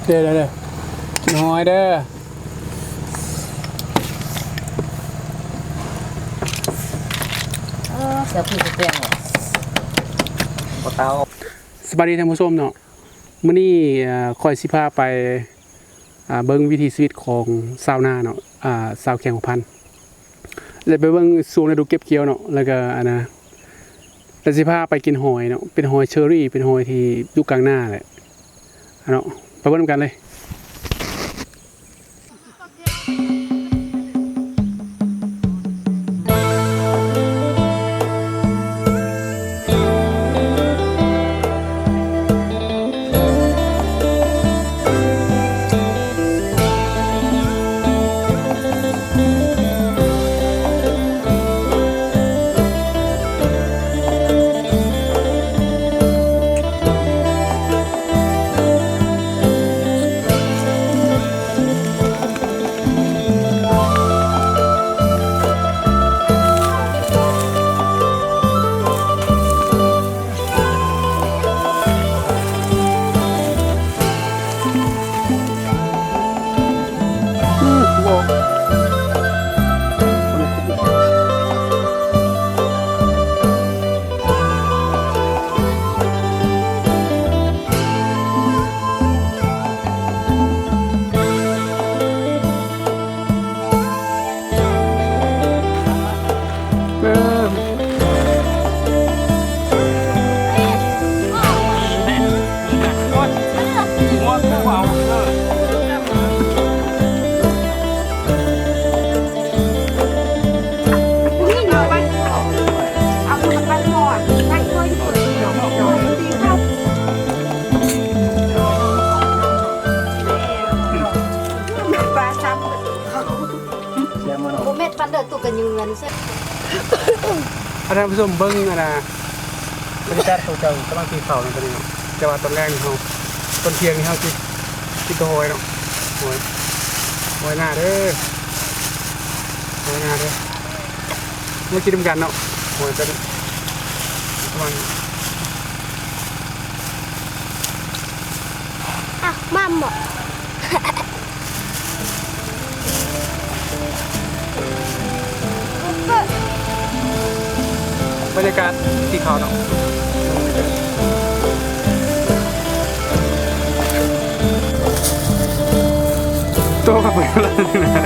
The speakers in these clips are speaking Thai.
เด้อกินหอยเด้อเสียพี่เปรี้ยงเหรอบ่เตาสวัสดีท่านผู้ชมเนาะมื้อนี้คอยสิพาไปเบิ่งวิถีชีวิตของชาวนาเนาะชาวแข่งของพันแล้วไปเบิ่งช่วงฤดูเก็บเกี่ยวเนาะแล้วก็แล้วสิพาไปกินหอยเนาะเป็นหอยเชอรี่เป็นหอยที่อยู่กลางหน้าแหละเนาะไปเบิ่งกันเลยปันเดือดตุกกันยืนใช่ท่านผู้ชมเบิ้งบรรยากาศเขาเจ้ากำลังตีเข่าในตอนนี้เนาะแต่ว่าตอนแรกนี่เขาตอนเที่ยงนี่เขากินตัวหอยเนาะหอยหน้าเด้อหอยหน้าเด้อไม่กินกันเนาะหอยเป็นประมาณมั่มบอกบรรยากาศที่เขาเนาะตัวกับเพื่อนนะ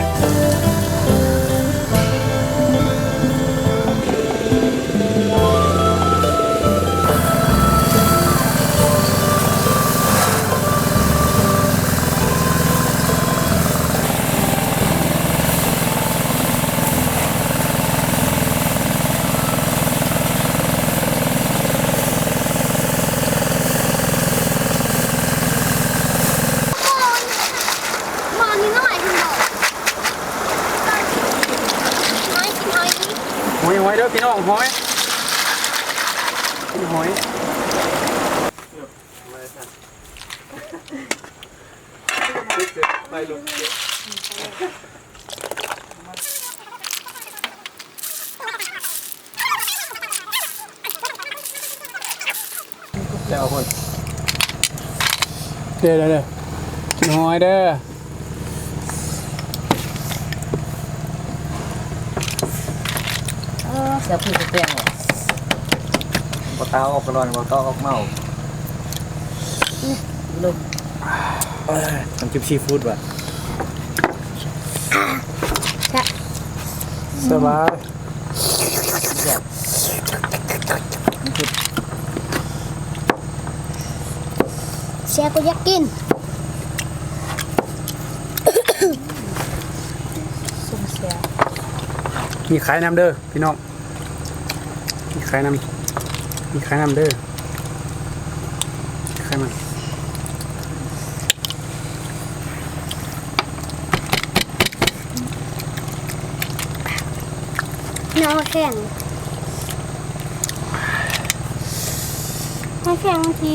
หอยเด้อพี่น้องหอยไปลุกเจ้าคนเด้อกินหอยเด้อเสียพี่เปรี้ยงเหรอบ่เตาออกกระดอนบ่เตาออกเมาลูกน้ำจิ้มซีฟู้ดว่ะสบายเสียก็อยากกินสุ่มเสียมีขายน้ำเด้อพี่น้องมีขายน้ำเด้อขายมันน้องแข็งไม่แข็งที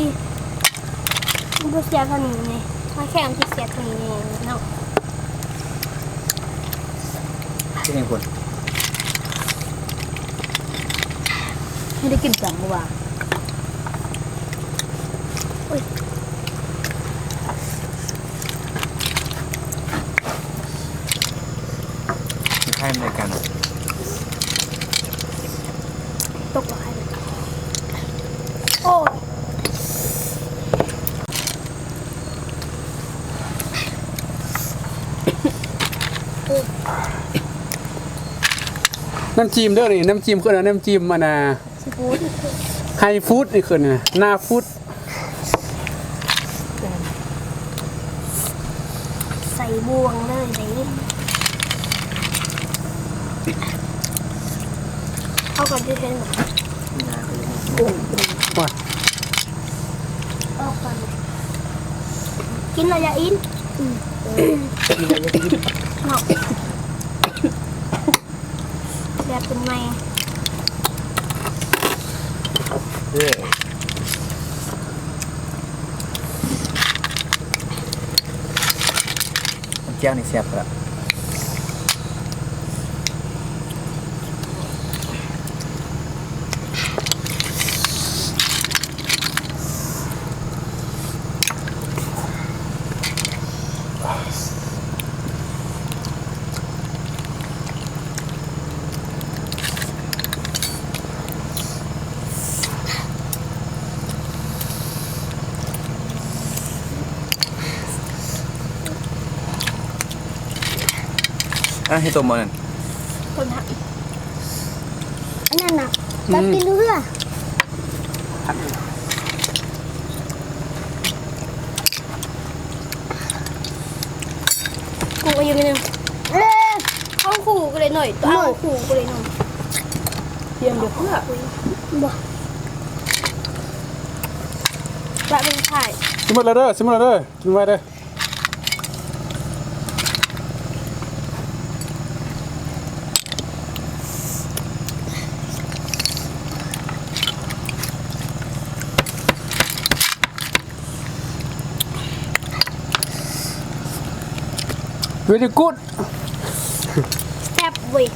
บุเสียกันนี่ไงไม่แข็งที่เสียกันนี่เนาะที่ไหนคน ไม่ได้กินจังหวะ เ ให้มันในกัน ตกหรอใครโอ้ น้ำจิ้มเด้อนี่น้ำจิ้มคือน้ำจิ้มมันน่ะ ซีฟู้ด ไฮฟู้ดนี่คือน่ะหน้าฟู้ด ใส่บวงเลยไหนเอาก่อนจะเห็นหรอ ว่า เอาก่อนกินอะไรอย่าอินเนาะแบบเป็นไง มันแก้วนี่แซ่บละ ให้ตัวมัน คนหักอันนั้นน่ะตัดกินเรือกูก็ยังไม่นึงเข้าขู่กันเลยหน่อยตัวเอาขู่กันเลยหน่อย เทียมเดี๋ยวเพื่อ บ่ละเป็นไข่ สิหมดแล้วเด้อสิหมดแล้วเด้อกินไว้เด้อ very good แซ่บเว้ย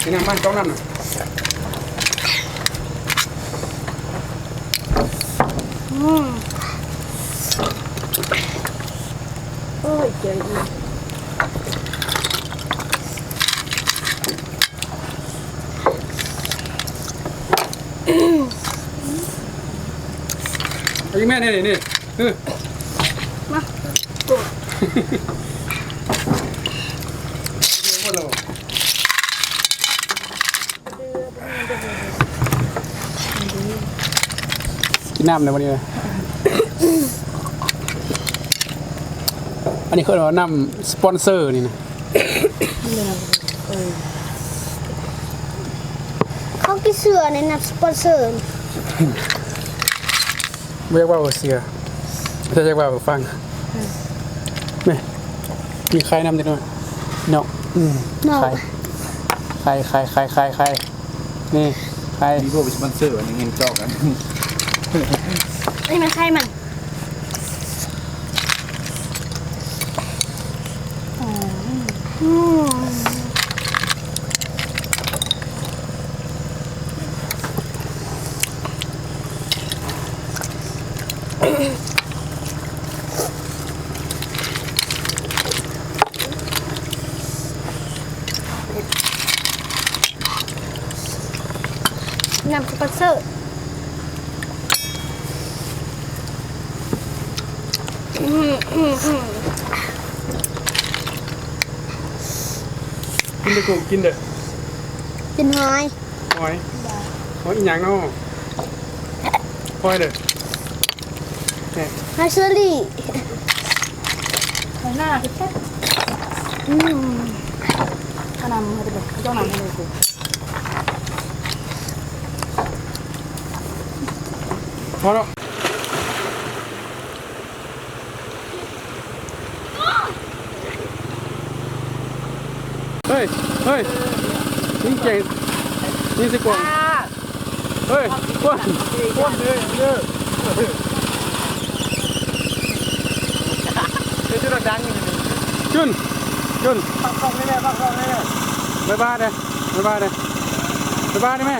นี่นะมันจ้องนั่นน่ะ โอ้ยเจ๋งอีก ไอ้แม่นี่นี่เออ มาโดด หมดแล้วกินน้ำในวันนี้เลยอันนี้เขาเรียกว่าน้ำสปอนเซอร์นี่นะ เขากินเสือในนับสปอนเซอร์ ไม่เรียกว่าเสียจะเรียกว่าฟังนี่มีใครนำจังหน่อยเนาะ เนาะ ใครนี่ใคร มีพวกสปอนเซอร์อันนี้เงินจอกกัน นี่มันไข่มันอืม นำสปอนเซอร์กินเด้อกูกินเด้อ กินหอย หอยอีหยังเนาะหอยเด้อเนี่ย หอยเชอรี่ ข้างหน้าคือแค่ อืม ขนำให้เป็นเจ้านำให้เลยกู พอแล้วเฮ้ยยิงเก่งยิงสิกว่าเฮ้ยก้นเลยเยอะเดี๋ยวจะดังจุนปักกล้องได้เลยบ๊ายบายเลยบ๊ายบายได้ไหม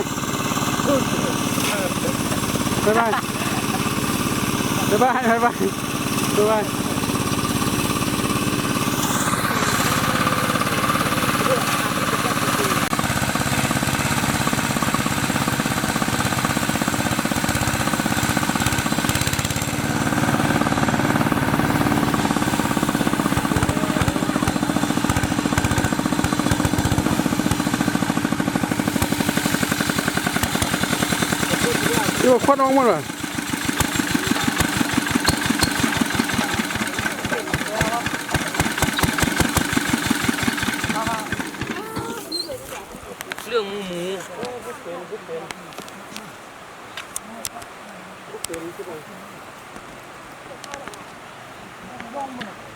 บ๊ายบาย ควันออกหมดเลยเรื่องหมู เ